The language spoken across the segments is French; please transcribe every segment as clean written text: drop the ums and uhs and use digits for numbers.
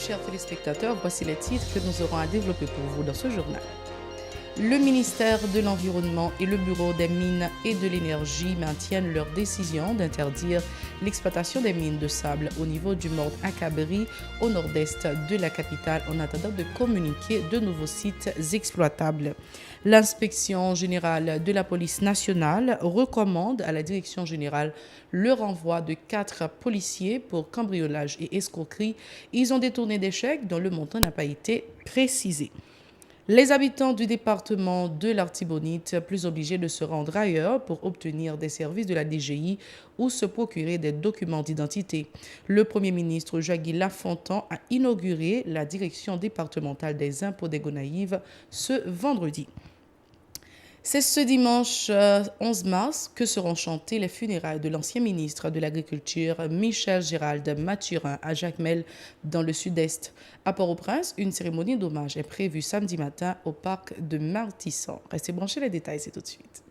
chers téléspectateurs, voici les titres que nous aurons à développer pour vous dans ce journal. Le ministère de l'Environnement et le Bureau des mines et de l'énergie maintiennent leur décision d'interdire l'exploitation des mines de sable au niveau du Mord Akabri au nord-est de la capitale en attendant de communiquer de nouveaux sites exploitables. L'inspection générale de la police nationale recommande à la direction générale le renvoi de 4 policiers pour cambriolage et escroquerie. Ils ont détourné des chèques dont le montant n'a pas été précisé. Les habitants du département de l'Artibonite, plus obligés de se rendre ailleurs pour obtenir des services de la DGI ou se procurer des documents d'identité. Le Premier ministre Jacques Lafontan a inauguré la direction départementale des impôts des Gonaïves ce vendredi. C'est ce dimanche 11 mars que seront chantées les funérailles de l'ancien ministre de l'Agriculture Michel Gérald Mathurin à Jacmel dans le sud-est. À Port-au-Prince, une cérémonie d'hommage est prévue samedi matin au parc de Martissan. Restez branchés, les détails, c'est tout de suite.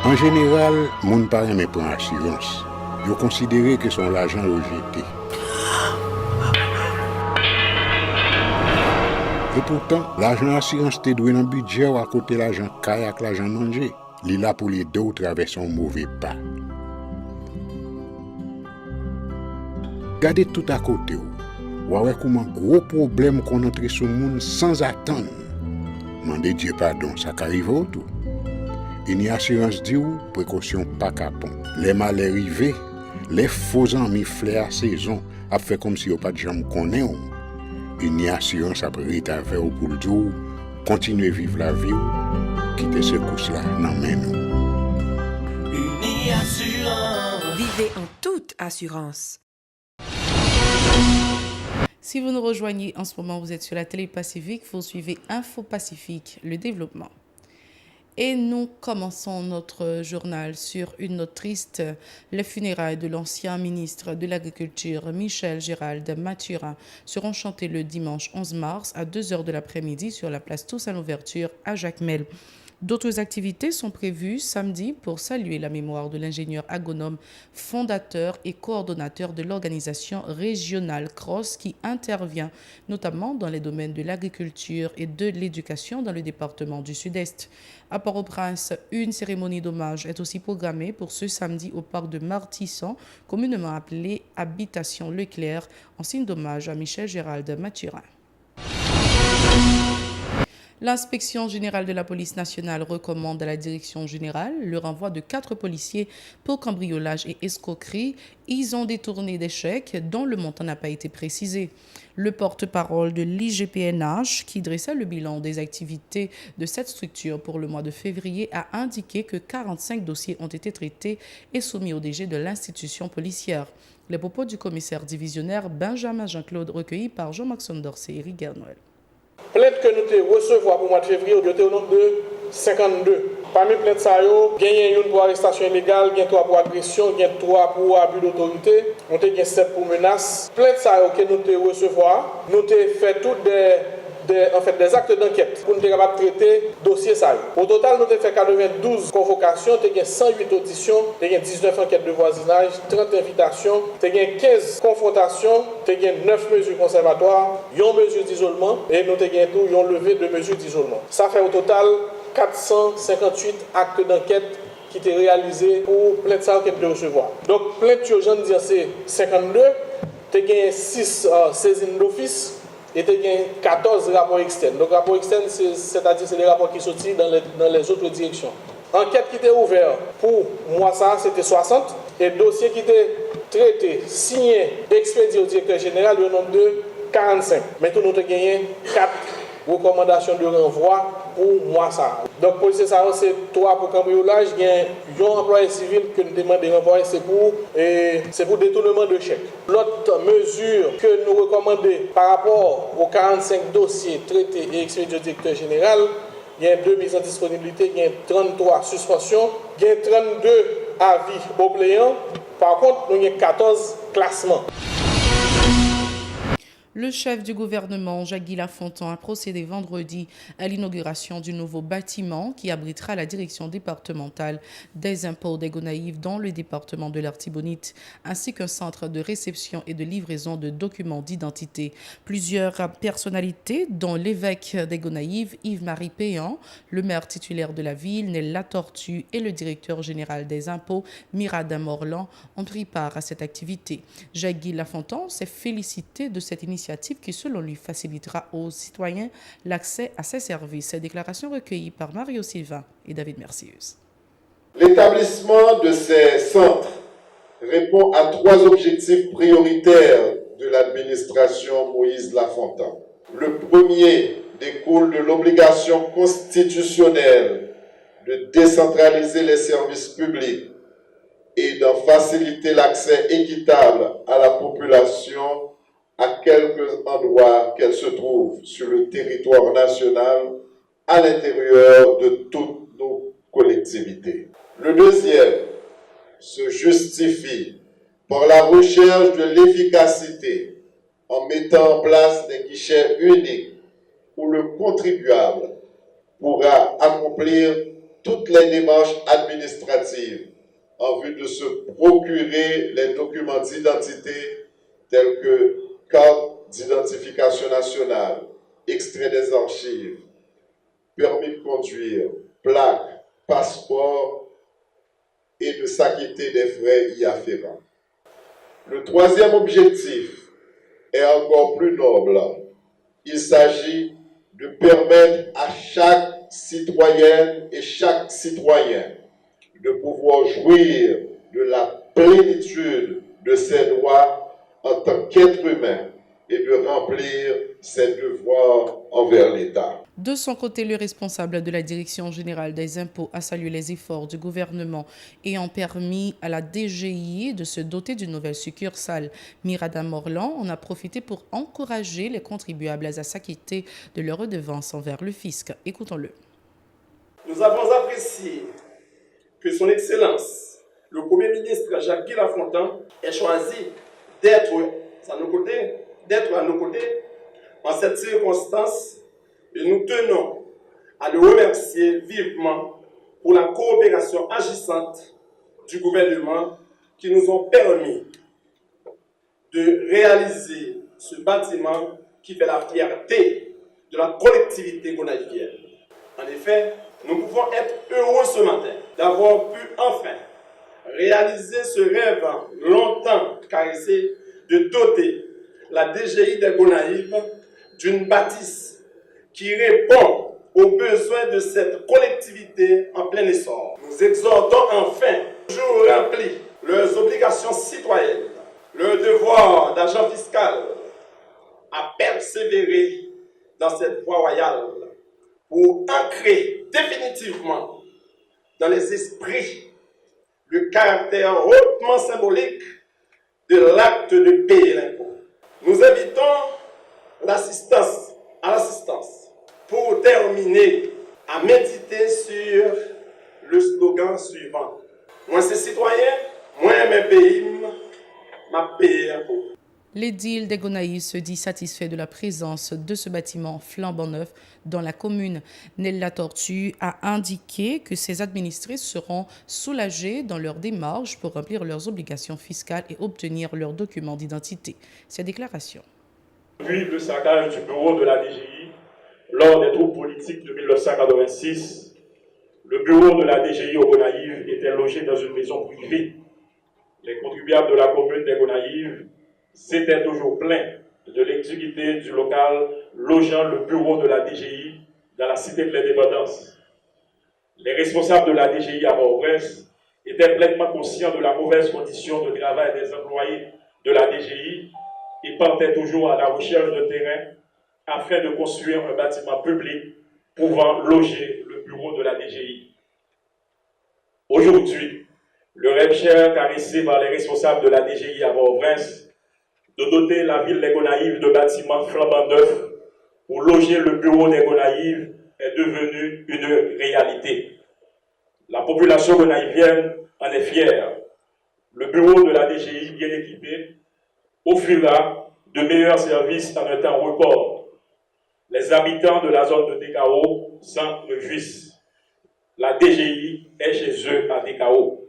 En général, moun pa reme pran assurance. Yo considéré que son l'argent rejeté. Et pourtant, l'argent assurance te doué dans budget ou à côté l'argent kayak l'argent manger. Li là pour les deux traverser un mauvais pas. Gardez tout à côté ou. Ouais comment gros problème qu'on entre sur moun sans attendre. Mandez Dieu pardon, ça qu'arrive autour. Une assurance dit ou précaution pas capon. Les malheurs arrivés, les faux amis flair à saison a fait comme si on pas de jambe connaît. Une assurance après rétaver au pour le jour, continuer vivre la vie ou quitter ce course là dans main nous. Une assurance. Vivez en toute assurance. Si vous nous rejoignez en ce moment, vous êtes sur la télé Pacifique, vous suivez Info Pacifique, le développement. Et nous commençons notre journal sur une note triste. Les funérailles de l'ancien ministre de l'Agriculture, Michel Gérald Mathurin, seront chantées le dimanche 11 mars à 2h de l'après-midi sur la place Toussaint Louverture à Jacmel. D'autres activités sont prévues samedi pour saluer la mémoire de l'ingénieur agronome, fondateur et coordonnateur de l'organisation régionale CROSS qui intervient notamment dans les domaines de l'agriculture et de l'éducation dans le département du Sud-Est. À Port-au-Prince, une cérémonie d'hommage est aussi programmée pour ce samedi au parc de Martissan, communément appelé Habitation Leclerc, en signe d'hommage à Michel Gérald Mathurin. L'inspection générale de la police nationale recommande à la direction générale le renvoi de 4 policiers pour cambriolage et escroquerie. Ils ont détourné des chèques dont le montant n'a pas été précisé. Le porte-parole de l'IGPNH, qui dressait le bilan des activités de cette structure pour le mois de février, a indiqué que 45 dossiers ont été traités et soumis au DG de l'institution policière. Les propos du commissaire divisionnaire Benjamin Jean-Claude recueillis par Jean-Maxime Dorsey et Riguer Noël. Plainte que nous recevons pour le mois de février, il y a au nombre de 52. Parmi les plaintes, il y a une pour arrestation illégale, il y a 3 pour agression, il y a 3 pour abus d'autorité, il y a 7 pour menace. Plainte que nous recevons, nous avons fait toutes des actes d'enquête pour nous être capables de traiter le dossier. Au total, nous avons fait 92 convocations, nous avons 108 auditions, nous avons 19 enquêtes de voisinage, 30 invitations, nous avons 15 confrontations, nous avons 9 mesures conservatoires, 1 mesure d'isolement et nous avons levé de mesures d'isolement. Ça fait au total 458 actes d'enquête qui étaient réalisés pour plainte ça de recevoir. Donc, plainte urgente, c'est 52, nous avons 6 saisines d'office. Et il y a 14 rapports externes. Donc, rapports externes, c'est-à-dire c'est les rapports qui sortent dans les autres directions. Enquête qui était ouverte pour moi, ça, c'était 60. Et dossier qui était traité, signé, expédié au directeur général, le nombre de 45. Mais tout nous avons gagné 4 recommandations de renvoi pour moi, ça. Donc, pour ça, c'est 3 pour cambriolage. Il y a un employé civil que nous demandons de renvoyer, c'est pour détournement de chèques. L'autre mesure que nous recommandons par rapport aux 45 dossiers traités et expédiés au directeur général, il y a 2 mises en disponibilité, il y a 33 suspensions, il y a 32 avis obligeants. Par contre, il y a 14 classements. Le chef du gouvernement, Jacques-Guy Lafontaine, a procédé vendredi à l'inauguration du nouveau bâtiment qui abritera la direction départementale des impôts des Gonaïves dans le département de l'Artibonite, ainsi qu'un centre de réception et de livraison de documents d'identité. Plusieurs personnalités, dont l'évêque des Gonaïves, Yves-Marie Péan, le maire titulaire de la ville, Nel Latortue, et le directeur général des impôts, Mirada Morland, ont pris part à cette activité. Jacques-Guy Lafontaine s'est félicité de cette initiative qui, selon lui, facilitera aux citoyens l'accès à ces services. Ces déclarations recueillies par Mario Sylvain et David Mercius. L'établissement de ces centres répond à 3 objectifs prioritaires de l'administration Moïse Lafontaine. Le premier découle de l'obligation constitutionnelle de décentraliser les services publics et d'en faciliter l'accès équitable à la population à quelques endroits qu'elle se trouve sur le territoire national à l'intérieur de toutes nos collectivités. Le deuxième se justifie par la recherche de l'efficacité en mettant en place des guichets uniques où le contribuable pourra accomplir toutes les démarches administratives en vue de se procurer les documents d'identité tels que carte d'identification nationale, extrait des archives, permis de conduire, plaque, passeport et de s'acquitter des frais y afférents. Le troisième objectif est encore plus noble. Il s'agit de permettre à chaque citoyenne et chaque citoyen de pouvoir jouir de la plénitude de ses droits en tant qu'être humain et de remplir ses devoirs envers l'État. De son côté, le responsable de la Direction générale des impôts a salué les efforts du gouvernement ayant permis à la DGI de se doter d'une nouvelle succursale. Mirada Morland en a profité pour encourager les contribuables à s'acquitter de leurs redevances envers le fisc. Écoutons-le. Nous avons apprécié que son Excellence, le Premier ministre Jacques-Guy Lafontaine, ait choisi d'être à nos côtés en cette circonstance et nous tenons à le remercier vivement pour la coopération agissante du gouvernement qui nous ont permis de réaliser ce bâtiment qui fait la fierté de la collectivité gonaïvienne. En effet, nous pouvons être heureux ce matin d'avoir pu enfin réaliser ce rêve longtemps caressé de doter la DGI des Gonaïves d'une bâtisse qui répond aux besoins de cette collectivité en plein essor. Nous exhortons enfin, toujours rempli leurs obligations citoyennes, leur devoir d'agent fiscal, à persévérer dans cette voie royale pour ancrer définitivement dans les esprits le caractère hautement symbolique de l'acte de payer l'impôt. Nous invitons à l'assistance pour terminer à méditer sur le slogan suivant. Moi c'est citoyen, moi mes pays, m'a payé l'impôt. L'édile des Gonaïves se dit satisfait de la présence de ce bâtiment flambant neuf dans la commune. Nel Latortue a indiqué que ses administrés seront soulagés dans leur démarche pour remplir leurs obligations fiscales et obtenir leurs documents d'identité. Ces déclarations. Depuis le saccage du bureau de la DGI, lors des troubles politiques de 1986, le bureau de la DGI aux Gonaïves était logé dans une maison privée. Les contribuables de la commune des Gonaïves s'étaient toujours plaints de l'exiguïté du local logeant le bureau de la DGI dans la cité de l'Indépendance. Les responsables de la DGI à Port-au-Prince étaient pleinement conscients de la mauvaise condition de travail des employés de la DGI et partaient toujours à la recherche de terrain afin de construire un bâtiment public pouvant loger le bureau de la DGI. Aujourd'hui, le rêve cher caressé par les responsables de la DGI à Port-au-Prince de doter la ville des Gonaïves de bâtiments flambant neufs pour loger le bureau des Gonaïves est devenu une réalité. La population gonaïvienne en est fière. Le bureau de la DGI bien équipé offrira de meilleurs services en un temps record. Les habitants de la zone de DKO s'en réjouissent. La DGI est chez eux à DKO.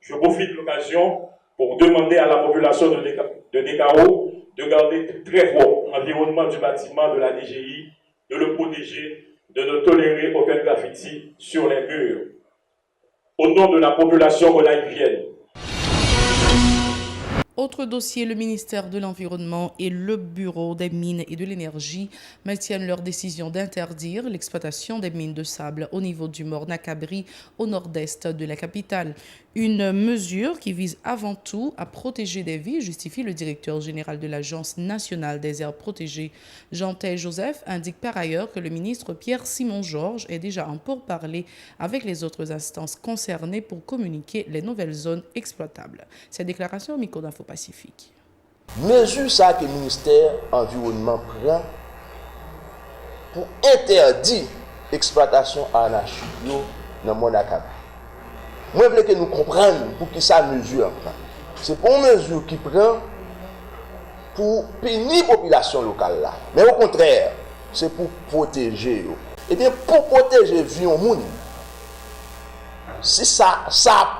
Je profite de l'occasion pour demander à la population de DKO de garder très fort l'environnement du bâtiment de la DGI, de le protéger, de ne tolérer aucun graffiti sur les murs. Au nom de la population gonaïvienne. Autre dossier, le ministère de l'Environnement et le Bureau des mines et de l'énergie maintiennent leur décision d'interdire l'exploitation des mines de sable au niveau du Morne-à-Cabri, au nord-est de la capitale. Une mesure qui vise avant tout à protéger des vies, justifie le directeur général de l'Agence nationale des aires protégées. Jean-Thé Joseph indique par ailleurs que le ministre Pierre-Simon Georges est déjà en pourparlers avec les autres instances concernées pour communiquer les nouvelles zones exploitables. Cette déclaration au micro d'Info Pacifique. Mesure ça que le ministère de l'Environnement prend pour interdire l'exploitation anarchique dans le monde à moi, je veux que nous comprenions pour qui ça mesure. C'est pas une mesure qui prend pour punir la population locale là. Mais au contraire, c'est pour protéger. Et bien, pour protéger la vie au monde, si ça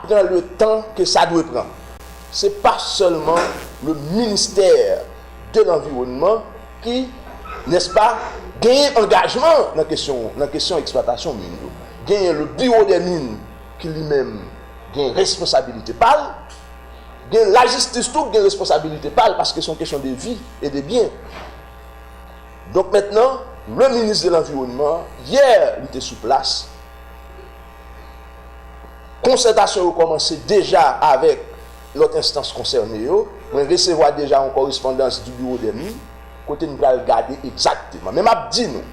prend le temps que ça doit prendre. Ce n'est pas seulement le ministère de l'Environnement qui, n'est-ce pas, gagne engagement dans la question d'exploitation mine. Gagne le bureau des mines qui lui-même gagne responsabilité pâle. Gagne la justice tout gagne responsabilité pâle parce que c'est une question de vie et de biens. Donc maintenant, le ministre de l'Environnement, hier, il était sur place. Concertation a commencé déjà avec l'autre instance concernée. On recevoir déjà en correspondance du bureau des mines. Côté nous allons regarder exactement. Même à dire nous,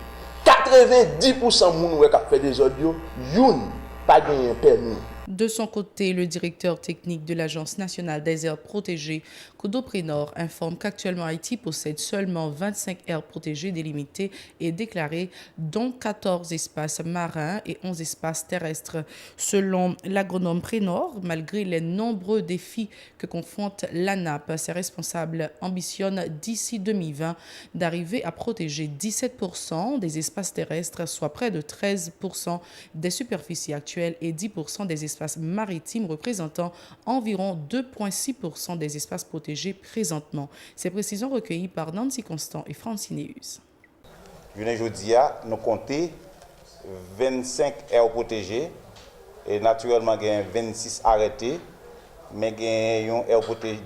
90% des gens qui fait des audios, n'ont pas gagné un permis. De son côté, le directeur technique de l'Agence nationale des aires protégées, Kodo Prénord, informe qu'actuellement Haïti possède seulement 25 aires protégées délimitées et déclarées, dont 14 espaces marins et 11 espaces terrestres. Selon l'agronome Prénord, malgré les nombreux défis que confronte l'ANAP, ses responsables ambitionnent d'ici 2020 d'arriver à protéger 17% des espaces terrestres, soit près de 13% des superficies actuelles et 10% des espaces maritimes représentant environ 2,6% des espaces protégés présentement. Ces précisions recueillies par Nancy Constant et Francine Eus. Aujourd'hui, nous comptons 25 aires protégées et naturellement il y a 26 arrêtés, mais il y a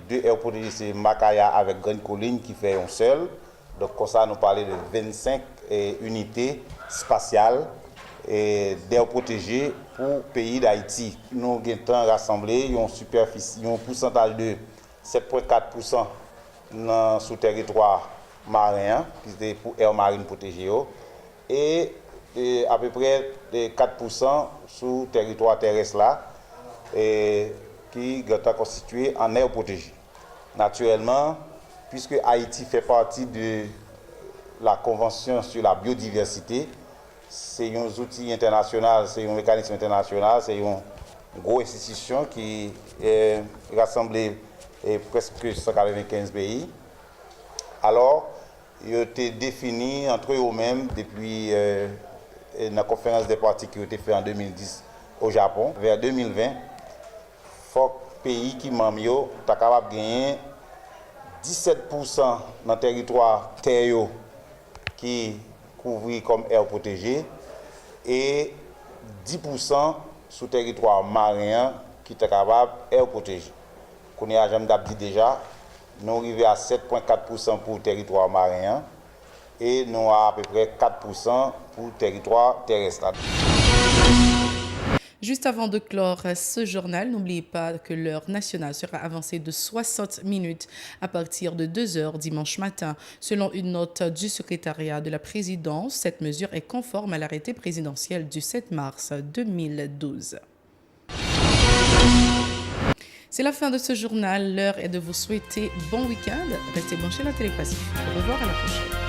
deux aires protégées, c'est Makaya avec Grande Colline qui fait un seul. Donc comme ça nous parlons de 25 unités spatiales et d'air protégé pour le pays d'Haïti. Nous avons rassemblé un pourcentage de 7,4% sous territoire marin, qui était pour air marine protégée, et à peu près 4% sous territoire terrestre là, qui est constitué en air protégé. Naturellement, puisque Haïti fait partie de la Convention sur la biodiversité, c'est un outil international, c'est un mécanisme international, c'est une grosse institution qui est rassemblée presque 195 pays. Alors, il a été défini entre eux-mêmes depuis la conférence des parties qui a été faite en 2010 au Japon. Vers 2020, il faut que le pays qui m'a mis est capable de gagner 17% dans le territoire terre qui couvert comme aire protégée et 10% sous territoire marin qui est capable d'air protégé. Qu'on a jamais dit déjà, nous arrivons à 7,4% pour le territoire marin et nous avons à peu près 4% pour le territoire terrestre. Juste avant de clore ce journal, n'oubliez pas que l'heure nationale sera avancée de 60 minutes à partir de 2h dimanche matin. Selon une note du secrétariat de la présidence, cette mesure est conforme à l'arrêté présidentiel du 7 mars 2012. C'est la fin de ce journal. L'heure est de vous souhaiter bon week-end. Restez branchés à la Télé Pacifique. Au revoir, à la prochaine.